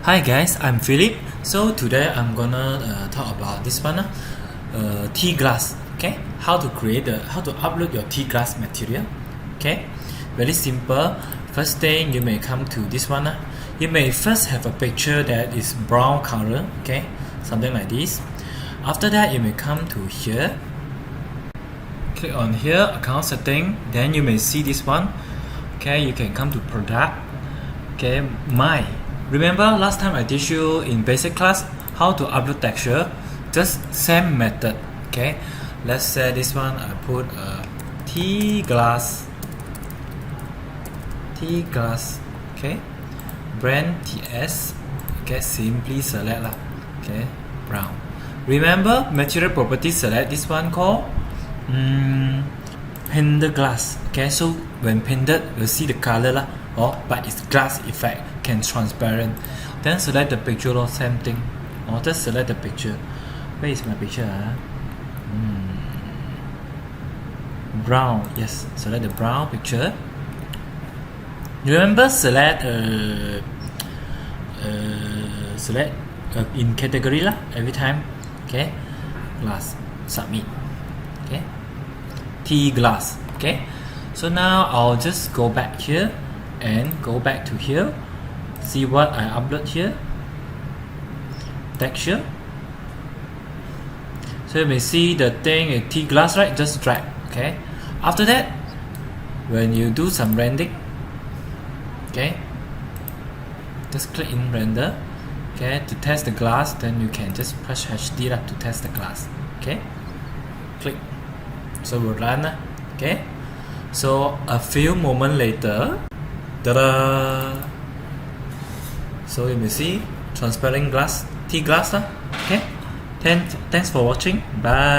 Hi guys, I'm Philip. So today I'm gonna talk about this one, T glass. Okay, how to upload your T glass material. Okay, very simple. First thing, you may come to this one. You may first have a picture that is brown color. Okay, something like this. After that, you may come to here. Click on here, account setting. Then you may see this one. Okay, you can come to product. Okay, remember last time I teach you in basic class how to upload texture. Just same method. Okay, let's say this one I put a T glass. Okay, brand TS. Okay, simply select lah. Okay, brown. Remember material property, select this one called painted glass. Okay, so when painted, you'll see the color lah. But it's glass effect, can transparent. Then select the picture, same thing. Just select the picture. Where is my picture? Brown. Yes, select the brown picture. Remember, select in category lah every time. Okay, glass, submit. Okay, T glass. Okay, so now I'll just go back here and go back to here. See what I upload here. Texture. So you may see the thing is T glass, right? Just drag. Okay. After that, when you do some rendering, okay, just click in render. Okay, to test the glass, then you can just press HD to test the glass. Okay, click. So we'll run. Okay. So a few moments later, ta-da! So you may see transparent glass, T glass. Okay. Thanks for watching. Bye.